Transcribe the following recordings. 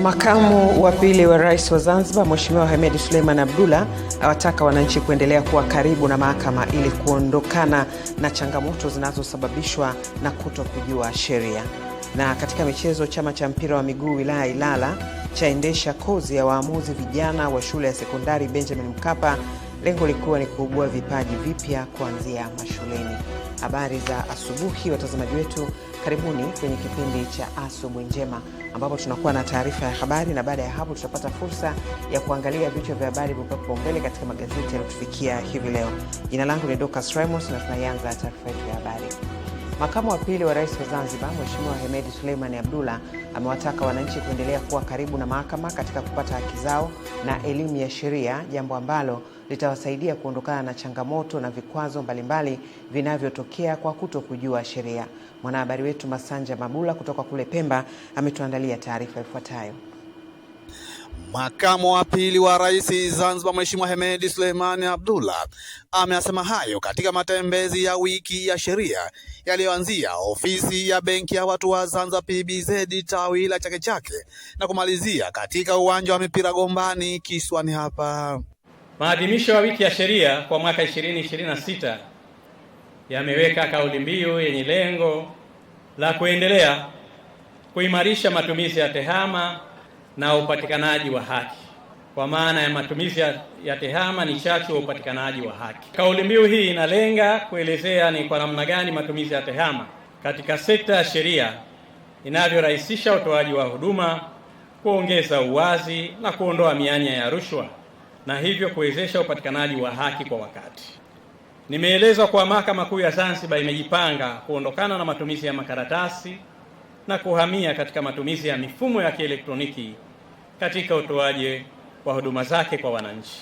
Makamu wa pili wa Rais wa Zanzibar Mheshimiwa Hemed Suleiman Abdullah awataka wananchi kuendelea kuwa karibu na mahakama ili kuondokana na changamoto zinazosababishwa na kutokujua sheria. Na katika michezo, chama cha mpira wa miguu wilaya Ilala chaendesha kozi ya waamuzi vijana wa shule ya sekondari Benjamin Mkapa. Lengo likuwa ni kuibua vipaji vipya kuanzia mashuleni. Habari za asubuhi watazamaji wetu, karibuni kwenye kipindi cha Asubuhi Njema ambapo tunakuwa na taarifa ya habari, na baada ya hapo tutapata fursa ya kuangalia vichwa vya habari vilivyopewa mbele katika magazeti yaliyotufikia hivi leo. Jina langu ni Dorcas Ramos na tunaanza taarifa yetu ya habari. Makamu wa pili wa Rais wa Zanzibar Mheshimiwa Hemed Suleiman Abdullah amewataka wananchi kuendelea kuwa karibu na mahakama katika kupata haki zao na elimu ya sheria, jambo ambalo litawasaidia kuondokana na changamoto na vikwazo mbalimbali vinavyotokea kwa kutokujua sheria. Mwanahabari wetu Masanja Mabula kutoka kule Pemba ametuandalia taarifa ifuatayo. Makamu wa pili wa Rais Zanzibar Mheshimiwa Hemed Suleiman Abdullah amesema hayo katika matembezi ya wiki ya sheria yaliyoanzia ofisi ya benki ya watu wa Zanzibar PBZ tawi la Chake Chake na kumalizia katika uwanja wa mipira Gombani Kiswani hapa. Maadhimisho ya wiki ya sheria kwa mwaka 2026 yameweka kauli mbiu yenye lengo la kuendelea kuimarisha matumizi ya tehama na upatikanaji wa haki. Kwa maana ya matumizi ya tehama ni chachu wa upatikanaji wa haki. Kauli mbiu hii inalenga kuelezea ni kwa namna gani matumizi ya tehama katika sekta ya sheria inavyorahisisha utoaji wa huduma, kuongeza uwazi na kuondoa mianya ya rushwa, na hivyo kuwezesha upatikanaji wa haki kwa wakati. Nimeelezwa kwa Mahakama Kuu ya Zanzibar imejipanga kuondokana na matumizi ya makaratasi na kuhamia katika matumizi ya mifumo ya kielektroniki katika utoaji wa huduma zake kwa wananchi.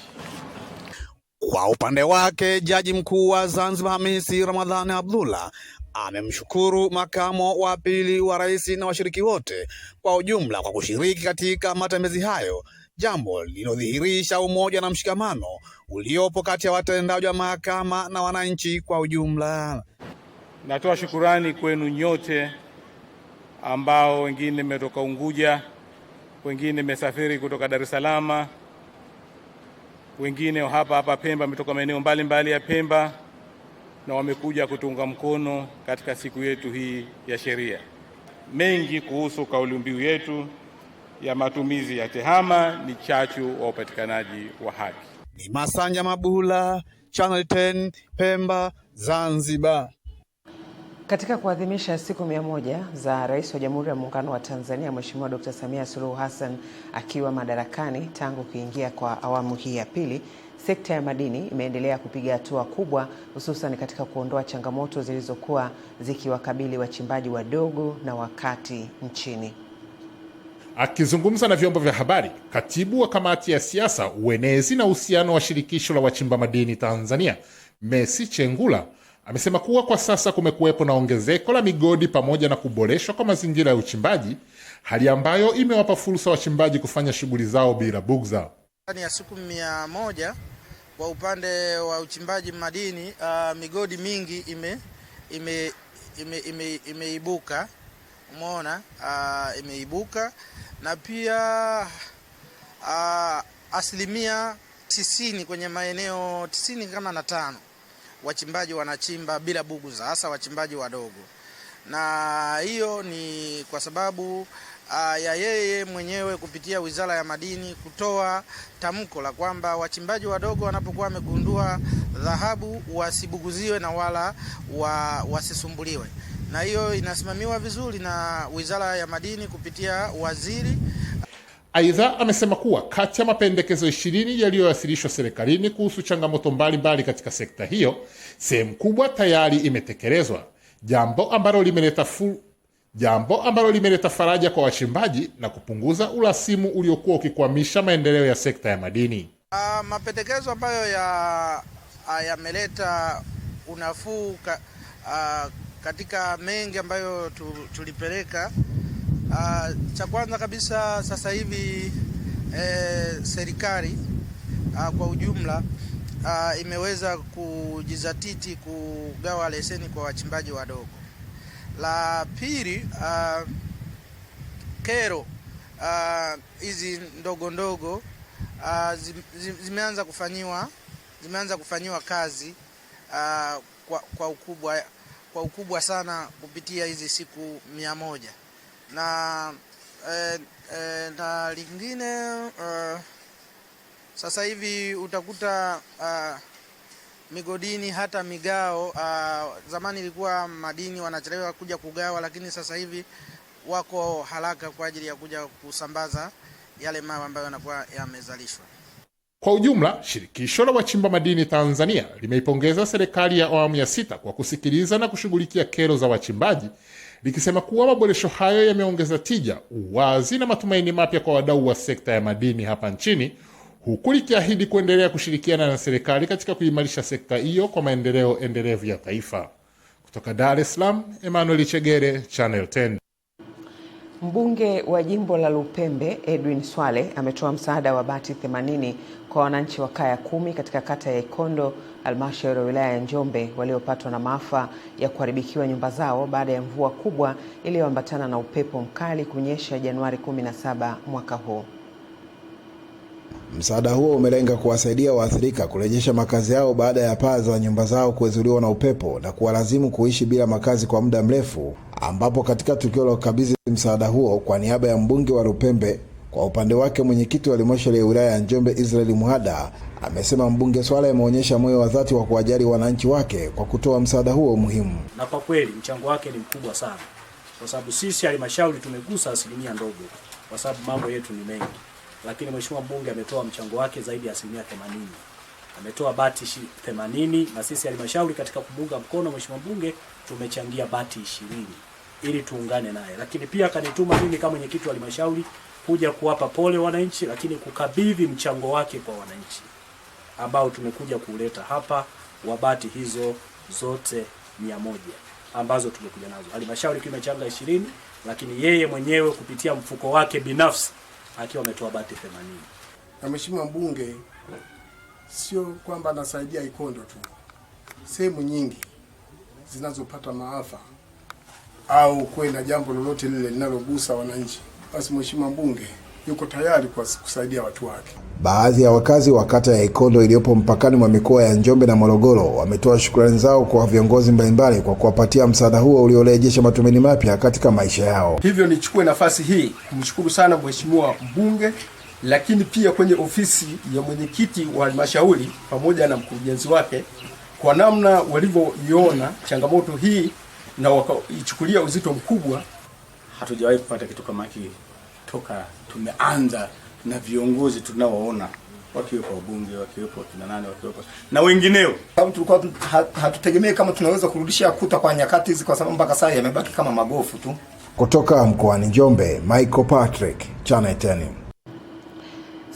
Kwa upande wake, Jaji Mkuu wa Zanzibar Hamisi Ramadhani Abdullah amemshukuru makamu wa pili wa rais na washiriki wote kwa ujumla kwa kushiriki katika matembezi hayo, jambo linalodhihirisha umoja na mshikamano uliopo kati ya watendaji wa mahakama na wananchi kwa ujumla. Natoa shukurani kwenu nyote ambao wengine mmetoka Unguja, wengine mmesafiri kutoka Dar es Salaam, wengine hapa Pemba, mmetoka maeneo mbalimbali ya Pemba na wamekuja kutunga mkono katika siku yetu hii ya sheria. Mengi kuhusu kauli mbiu yetu ya matumizi ya tehama ni chachu wa upatikanaji wa haki. Ni Masanja Mabula, Channel 10, Pemba, Zanzibar. Katika kuadhimisha siku 100 za Rais wa Jamhuri ya Muungano wa Tanzania Mheshimiwa Dr. Samia Suluhu Hassan akiwa madarakani tangu kuingia kwa awamu hii ya pili, sekta ya madini imeendelea kupiga hatua kubwa, hususan katika kuondoa changamoto zilizokuwa zikiwakabili wachimbaji wadogo na wakati nchini. Akizungumza na vyombo vya habari, katibu wa kamati ya siasa, uenezi na uhusiano wa shirikisho la wachimba madini Tanzania, Messi Chengula, amesema kuwa kwa sasa kumekuwepo na ongezeko la migodi pamoja na kuboreshwa kwa mazingira ya uchimbaji, hali ambayo imewapa fursa wachimbaji kufanya shughuli zao bila bugza. Ndani ya siku 100 kwa upande wa uchimbaji madini, migodi mingi imeibuka. Umeona, imeibuka, na pia asilimia 90 kwenye maeneo 95 wachimbaji wanachimba bila buguza, hasa wachimbaji wadogo. Na hiyo ni kwa sababu ya yeye mwenyewe kupitia Wizara ya Madini kutoa tamko la kwamba wachimbaji wadogo wanapokuwa wamegundua dhahabu wasibuguziwe na wala wasisumbuliwe. Na hiyo inasimamiwa vizuri na Wizara ya Madini kupitia waziri. Aidha, amesema kuwa kati ya mapendekezo 20 yaliyowasilishwa serikalini kuhusu changamoto mbalimbali katika sekta hiyo, sehemu kubwa tayari imetekelezwa, jambo ambalo limeleta faraja kwa wachimbaji na kupunguza urasimu uliokuwa ukikwamisha maendeleo ya sekta ya madini. Mapendekezo ambayo yameleta unafuu katika mengi ambayo tulipeleka. Cha kwanza kabisa, sasa hivi serikali kwa ujumla imeweza kujizatiti kugawa leseni kwa wachimbaji wadogo. La pili, kero hizi ndogo ndogo zimeanza kufanyiwa kazi kwa ukubwa sana kupitia hizi siku 100. Na lingine sasa hivi utakuta migodini hata migao, zamani ilikuwa madini wanachelewa kuja kugawa, lakini sasa hivi wako haraka kwa ajili ya kuja kusambaza yale mawe ambayo yanakuwa yamezalishwa. Kwa ujumla, shirikisho la wachimba madini Tanzania limeipongeza serikali ya awamu ya 6 kwa kusikiliza na kushughulikia kero za wachimbaji, likisema kuwa maboresho hayo yameongeza tija, uwazi na matumaini mapya kwa wadau wa sekta ya madini hapa nchini, huku likiahidi kuendelea kushirikiana na serikali katika kuimarisha sekta hiyo kwa maendeleo endelevu ya taifa. Kutoka Dar es Salaam, Emmanuel Chegere, Channel 10. Mbunge wa jimbo la Lupembe Edwin Swale ametoa msaada wa bati 80 kwa wananchi wa kaya 10 katika kata ya Ikondo, halmashauri ya wilaya ya Njombe, waliopatwa na maafa ya kuharibikiwa nyumba zao baada ya mvua kubwa iliyoambatana na upepo mkali kunyesha Januari 17 mwaka huu. Msaada huo umelenga kuwasaidia waathirika kurejesha makazi yao baada ya paa za nyumba zao kuezuliwa na upepo na kuwalazimu kuishi bila makazi kwa muda mrefu, ambapo katika tukio la kukabidhi msaada huo kwa niaba ya mbunge wa Lupembe, kwa upande wake mwenyekiti wa halmashauri ya wilaya ya Njombe Israel Muhada amesema mbunge Swale ameonyesha moyo wa dhati wa kuwajali wananchi wake kwa kutoa msaada huo muhimu. Na kwa kweli mchango wake ni mkubwa sana, kwa sababu sisi halmashauri tumegusa asilimia ndogo kwa sababu mambo yetu ni mengi. Lakini mheshimiwa mbunge ametoa mchango wake zaidi ya asilimia 80. Ametoa bati 80 na sisi halmashauri katika kumunga mkono mheshimiwa mbunge tumechangia bati 20 ili tuungane naye. Lakini pia akanituma mimi kama mwenyekiti wa halmashauri kuja kuwapa pole wananchi, lakini kukabidhi mchango wake kwa wananchi ambao tumekuja kuleta hapa wa bati hizo zote 100 ambazo tumekuja nazo. Halmashauri kimechanga 20, lakini yeye mwenyewe kupitia mfuko wake binafsi akiwa ametoa bati 80. Na mheshimiwa mbunge sio kwamba anasaidia Ikondo tu. Sehemu nyingi zinazopata maafa au kwenda jambo lolote lile linalogusa wananchi, basi mheshimiwa mbunge yuko tayari kwa kusaidia watu wake. Baadhi ya wakazi wa kata ya Ikondo iliyopo mpakani mwa mikoa ya Njombe na Morogoro wametoa shukrani zao kwa viongozi mbalimbali kwa kuwapatia msaada huo uliorejesha matumaini mapya katika maisha yao. Hivyo nichukue nafasi hii kumshukuru sana mheshimiwa mbunge, lakini pia kwenye ofisi ya mwenyekiti wa halmashauri pamoja na mkurugenzi wake kwa namna walivyoiona changamoto hii na wakaichukulia uzito mkubwa. Hatujawahi kupata kitu kama hiki toka tumeanza na viongozi tunaoona wakiwepo wabunge, wakiwepo kina nani, wakiwepo na wengineo. Sababu tulikuwa hatutegemei kama tunaweza kurudisha kuta kwa nyakati hizi, kwa sababu mpaka sasa yamebaki kama magofu tu. Kutoka mkoani Njombe, Michael Patrick, Channel 10.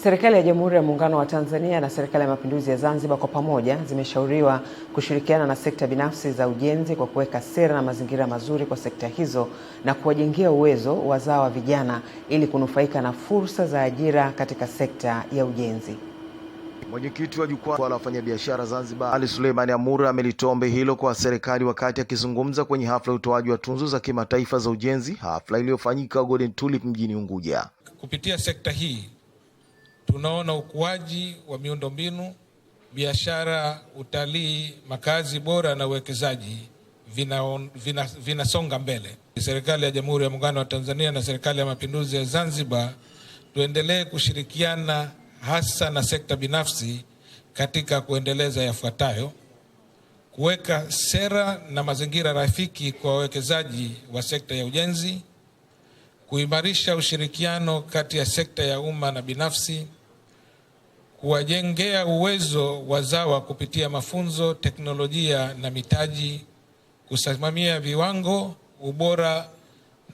Serikali ya Jamhuri ya Muungano wa Tanzania na Serikali ya Mapinduzi ya Zanzibar kwa pamoja zimeshauriwa kushirikiana na sekta binafsi za ujenzi kwa kuweka sera na mazingira mazuri kwa sekta hizo na kuwajengea uwezo wazawa vijana ili kunufaika na fursa za ajira katika sekta ya ujenzi. Mwenyekiti wa jukwaa la wafanyabiashara Zanzibar, Ali Suleiman Amura, amelitoa ombi hilo kwa serikali wakati akizungumza kwenye hafla ya utoaji wa tunzo za kimataifa za ujenzi, hafla iliyofanyika Golden Tulip mjini Unguja. Kupitia sekta hii tunaona ukuaji wa miundombinu, biashara, utalii, makazi bora na uwekezaji vinasonga mbele. Serikali ya Jamhuri ya Muungano wa Tanzania na Serikali ya Mapinduzi ya Zanzibar tuendelee kushirikiana hasa na sekta binafsi katika kuendeleza yafuatayo: kuweka sera na mazingira rafiki kwa wawekezaji wa sekta ya ujenzi, kuimarisha ushirikiano kati ya sekta ya umma na binafsi, kuwajengea uwezo wazawa kupitia mafunzo, teknolojia na mitaji, kusimamia viwango, ubora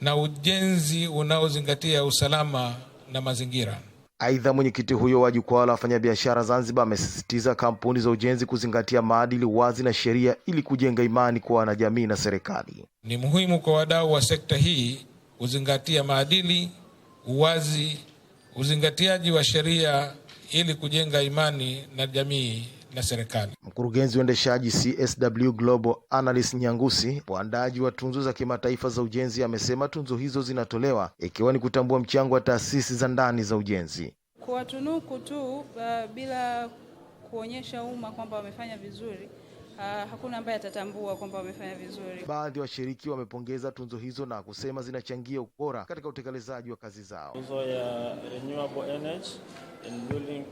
na ujenzi unaozingatia usalama na mazingira. Aidha, mwenyekiti huyo wa jukwaa la wafanyabiashara Zanzibar amesisitiza kampuni za ujenzi kuzingatia maadili, wazi na sheria ili kujenga imani kwa wanajamii na serikali. Ni muhimu kwa wadau wa sekta hii kuzingatia maadili, uwazi, uzingatiaji wa sheria ili kujenga imani na jamii na serikali. Mkurugenzi uendeshaji CSW Global Analyst Nyangusi, waandaaji wa tunzo za kimataifa za ujenzi, amesema tunzo hizo zinatolewa ikiwa ni kutambua mchango wa taasisi za ndani za ujenzi. Kuwatunuku tu bila kuonyesha umma kwamba wamefanya vizuri, hakuna ambaye atatambua kwamba wamefanya vizuri. Baadhi ya washiriki wamepongeza tunzo hizo na kusema zinachangia ubora katika utekelezaji wa kazi zao. Tunzo ya renewable energy in building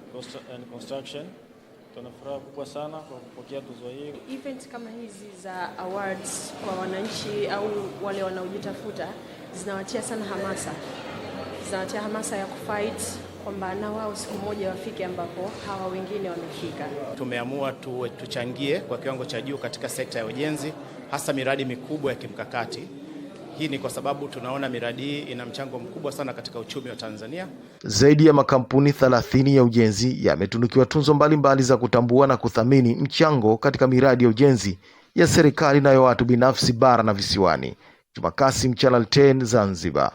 and construction. Tunafuraha kubwa sana kwa kupokea tuzo hii. Events kama hizi za awards kwa wananchi au wale wanaojitafuta zinawatia sana hamasa. Zinawatia hamasa ya kufight kwamba na wao siku moja wafike ambapo hawa wengine wamefika. Tumeamua tuchangie kwa kiwango cha juu katika sekta ya ujenzi, hasa miradi mikubwa ya kimkakati. Hii ni kwa sababu tunaona miradi hii ina mchango mkubwa sana katika uchumi wa Tanzania. Zaidi ya makampuni 30 ya ujenzi yametunukiwa tunzo mbalimbali za kutambua na kuthamini mchango katika miradi ya ujenzi ya serikali na ya watu binafsi bara na visiwani. Juma Kasim, Channel 10, Zanzibar.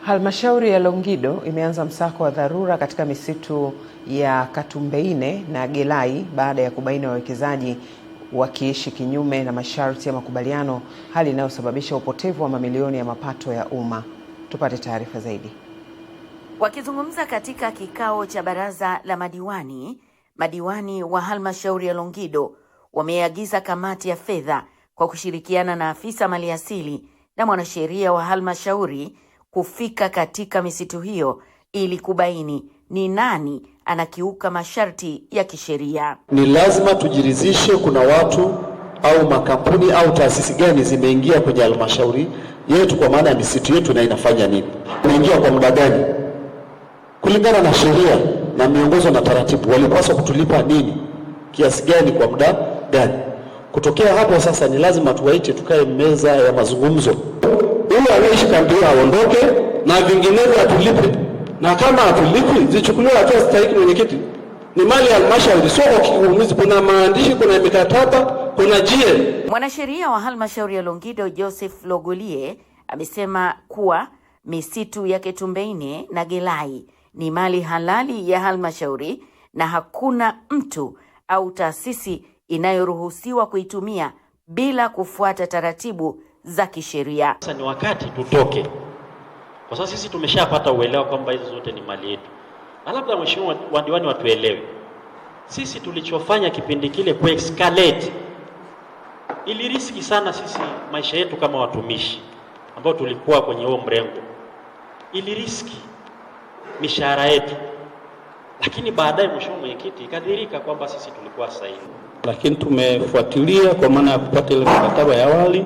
Halmashauri ya Longido imeanza msako wa dharura katika misitu ya Katumbeine na Gelai baada ya kubaini wawekezaji wakiishi kinyume na masharti ya makubaliano, hali inayosababisha upotevu wa mamilioni ya mapato ya umma. Tupate taarifa zaidi. Wakizungumza katika kikao cha baraza la madiwani wa halmashauri ya Longido wameagiza kamati ya fedha kwa kushirikiana na afisa maliasili na mwanasheria wa halmashauri kufika katika misitu hiyo ili kubaini ni nani anakiuka masharti ya kisheria. Ni lazima tujiridhishe kuna watu au makampuni au taasisi gani zimeingia kwenye halmashauri yetu, kwa maana ya misitu yetu, na inafanya nini, inaingia kwa muda gani, kulingana na sheria na miongozo na taratibu, walipaswa kutulipa nini, kiasi gani, kwa muda gani. Kutokea hapo sasa ni lazima tuwaite, tukae meza ya mazungumzo, ili anaishi kambi aondoke na vinginevyo atulipe, na kama atulipi zichukuliwe hatua stahiki. Mwenyekiti, ni mali ya halmashauri, sio kwa kiumizi. Kuna maandishi, kuna mikataba, kuna jie. Mwanasheria wa halmashauri ya Longido Joseph Logolie amesema kuwa misitu ya Ketumbeine na Gelai ni mali halali ya halmashauri na hakuna mtu au taasisi inayoruhusiwa kuitumia bila kufuata taratibu za kisheria. Sasa ni wakati tutoke, kwa sababu sisi tumeshapata uelewa kwamba hizo zote ni mali yetu. Na labda mheshimiwa diwani watuelewe, sisi tulichofanya kipindi kile ku escalate ili riski sana sisi maisha yetu kama watumishi ambao tulikuwa kwenye huo mrengo, ili riski mishahara yetu, lakini baadaye mheshimiwa mwenyekiti ikadhirika kwamba sisi tulikuwa sahihi. Lakini tumefuatilia kwa maana ya kupata ile mikataba ya awali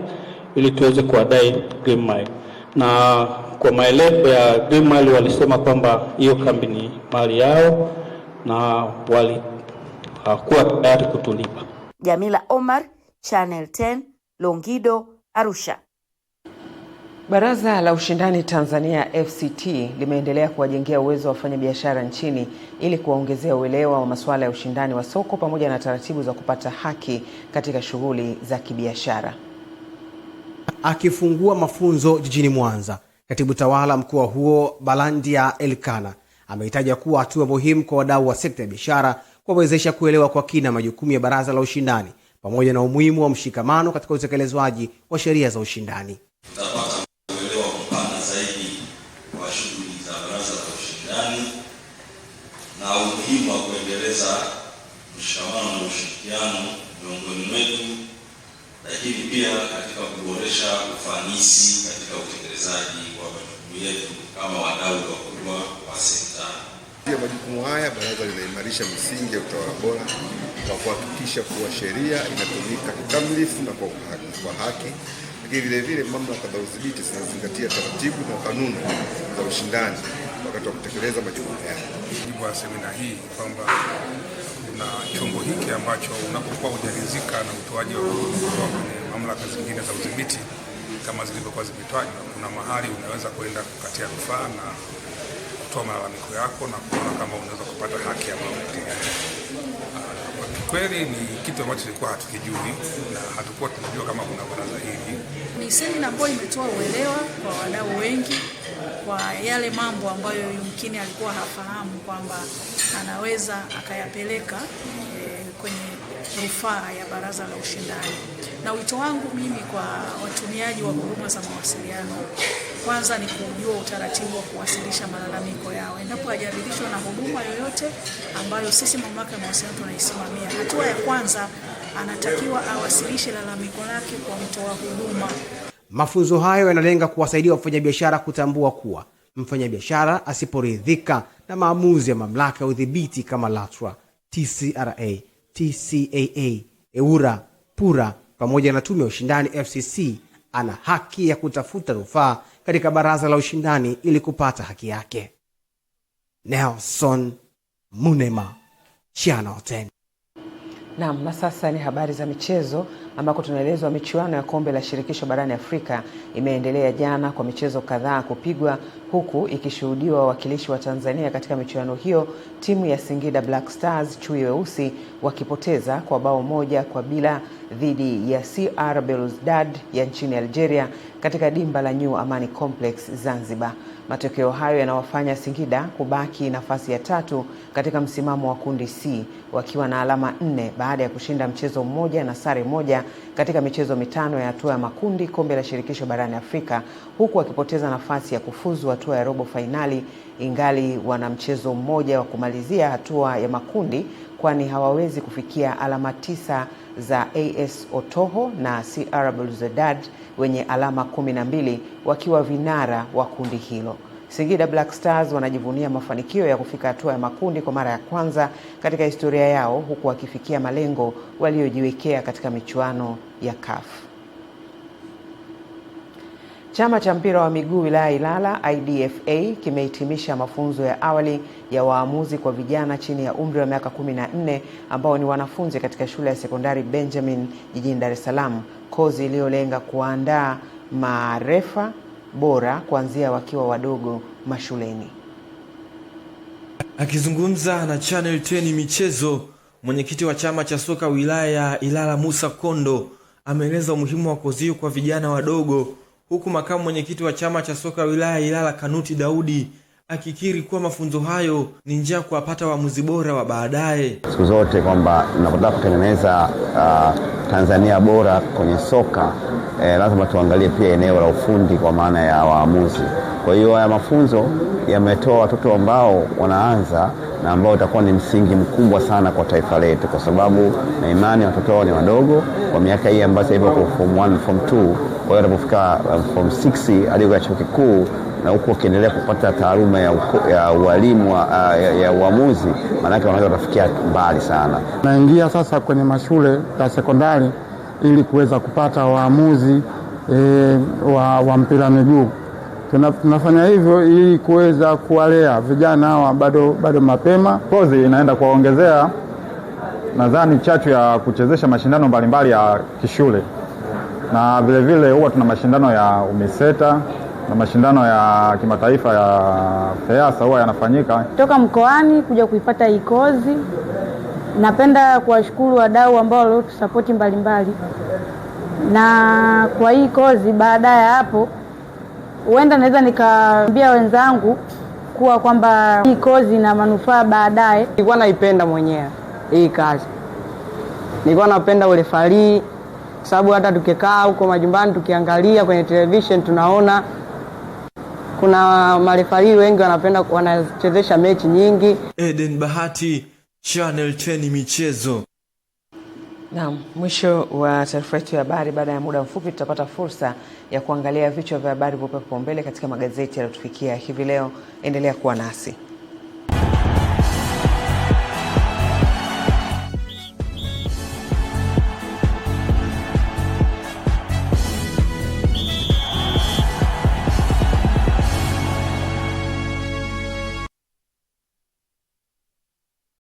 ili tuweze kuadai Green Mile, na kwa maelezo ya Green Mile walisema kwamba hiyo kambi ni mali yao na hawakuwa tayari kutulipa. Jamila Omar, Channel 10, Longido, Arusha. Baraza la Ushindani Tanzania FCT limeendelea kuwajengea uwezo wa wafanyabiashara nchini ili kuwaongezea uelewa wa masuala ya ushindani wa soko pamoja na taratibu za kupata haki katika shughuli za kibiashara. Akifungua mafunzo jijini Mwanza, katibu tawala mkoa huo Balandia Elkana amehitaja kuwa hatua muhimu kwa wadau wa sekta ya biashara kuwawezesha kuelewa kwa kina majukumu ya baraza la ushindani pamoja na umuhimu wa mshikamano katika utekelezwaji wa sheria za ushindani. Tutapata uelewa mpana zaidi wa shughuli za baraza la ushindani na umuhimu wa kuendeleza mshikamano na ushirikiano miongoni mwetu, lakini pia katika kuboresha ufanisi katika utekelezaji wa majukumu yetu kama wadau wakubwa wa sekta. Pia majukumu haya, baraza linaimarisha misingi ya utawala bora kwa kuhakikisha kuwa sheria inatumika kikamilifu na kwa haki, lakini vile vile mamlaka za udhibiti zinazingatia taratibu na kanuni za ushindani wakati wa kutekeleza majukumu yao. Kwa semina hii kwamba kuna chombo hiki ambacho unapokuwa hujaridhika na utoaji wa huduma kwenye mamlaka zingine za udhibiti kama zilivyokuwa zimetajwa, kuna mahali unaweza kwenda kukatia rufaa na kutoa malalamiko yako na kuona kama unaweza kupata haki ya mamlaka. Kweli ni kitu ambacho tulikuwa hatukijui na hatukuwa tunajua kama kuna baraza hili. Ni semina ambayo imetoa uelewa kwa wadau wengi kwa yale mambo ambayo yumkini alikuwa hafahamu kwamba anaweza akayapeleka kwenye rufaa ya Baraza la Ushindani. Na wito wangu mimi kwa watumiaji wa huduma za mawasiliano, kwanza ni kujua utaratibu wa kuwasilisha malalamiko yao. Endapo hajaridhishwa na huduma yoyote ambayo sisi mamlaka ya mawasiliano tunaisimamia, hatua ya kwanza anatakiwa awasilishe lalamiko lake kwa mtoa huduma. Mafunzo hayo yanalenga kuwasaidia wafanyabiashara kutambua kuwa mfanyabiashara asiporidhika na maamuzi ya mamlaka ya udhibiti kama LATRA, TCRA, TCAA, EWURA, PURA pamoja na tume ya ushindani FCC, ana haki ya kutafuta rufaa katika Baraza la Ushindani ili kupata haki yake. Nelson Munema, Channel 10. Naam, na sasa ni habari za michezo ambako tunaelezwa michuano ya kombe la shirikisho barani Afrika imeendelea jana kwa michezo kadhaa kupigwa, huku ikishuhudiwa wawakilishi wa Tanzania katika michuano hiyo, timu ya Singida Black Stars chui weusi wakipoteza kwa bao 1-0 dhidi ya CR Belouizdad ya nchini Algeria katika dimba la New Amani Complex Zanzibar. Matokeo hayo yanawafanya Singida kubaki nafasi ya 3 katika msimamo wa kundi C wakiwa na alama 4 baada ya kushinda mchezo mmoja na sare moja katika michezo 5 ya hatua ya makundi kombe la shirikisho barani Afrika, huku wakipoteza nafasi ya kufuzu hatua ya robo finali ingali wana mchezo mmoja wa kumalizia hatua ya makundi, kwani hawawezi kufikia alama 9 za AS Otoho na CR Belouizdad wenye alama 12 wakiwa vinara wa kundi hilo. Singida Black Stars wanajivunia mafanikio ya kufika hatua ya makundi kwa mara ya kwanza katika historia yao, huku wakifikia malengo waliojiwekea katika michuano ya CAF. Chama cha mpira wa miguu wilaya Ilala IDFA kimehitimisha mafunzo ya awali ya waamuzi kwa vijana chini ya umri wa miaka 14 ambao ni wanafunzi katika shule ya sekondari Benjamin jijini Dar es Salaam, kozi iliyolenga kuandaa marefa bora kuanzia wakiwa wadogo mashuleni. Akizungumza na Channel 10 michezo, mwenyekiti wa chama cha soka wilaya ya Ilala Musa Kondo ameeleza umuhimu wa kozi hiyo kwa vijana wadogo, huku makamu mwenyekiti wa chama cha soka wilaya Ilala Kanuti Daudi akikiri kuwa mafunzo hayo ni njia kuwapata waamuzi bora wa baadaye. Siku zote kwamba tunapotaka kutengeneza Tanzania bora kwenye soka, lazima tuangalie pia eneo la ufundi kwa maana ya waamuzi. Kwa hiyo haya mafunzo yametoa watoto ambao wanaanza na ambao utakuwa ni msingi mkubwa sana kwa taifa letu, kwa sababu na imani watoto wao ni wadogo kwa miaka hii ambayo hivyo kwa form 1 form 2, kwa hiyo wanapofika form 6 hadi kwa chuo kikuu na huko ukiendelea kupata taaluma ya ualimu ya uamuzi, maana yake wanaweza kufikia mbali sana. Naingia sasa kwenye mashule ya sekondari ili kuweza kupata waamuzi wa mpira miguu. Tunafanya hivyo ili kuweza kuwalea vijana hawa bado mapema. Kozi inaenda kuwaongezea nadhani chachu ya kuchezesha mashindano mbalimbali ya kishule, na vile vile huwa tuna mashindano ya UMISETA na mashindano ya kimataifa ya FEASA huwa yanafanyika. Toka mkoani kuja kuipata hii kozi, napenda kuwashukuru wadau ambao waliotusapoti mbalimbali, na kwa hii kozi baada ya hapo huenda naweza nikaambia wenzangu kuwa kwamba hii kozi ina manufaa baadaye. Nilikuwa naipenda mwenyewe hii kazi, nilikuwa napenda urefarii, kwa sababu hata tukikaa huko majumbani tukiangalia kwenye television tunaona kuna marefarii wengi wanachezesha mechi nyingi. Eden Bahati, Channel 10 michezo. Naam, mwisho wa taarifa yetu ya habari. Baada ya muda mfupi tutapata fursa ya kuangalia vichwa vya habari vilivyopambwa mbele katika magazeti yaliyotufikia hivi leo. Endelea kuwa nasi.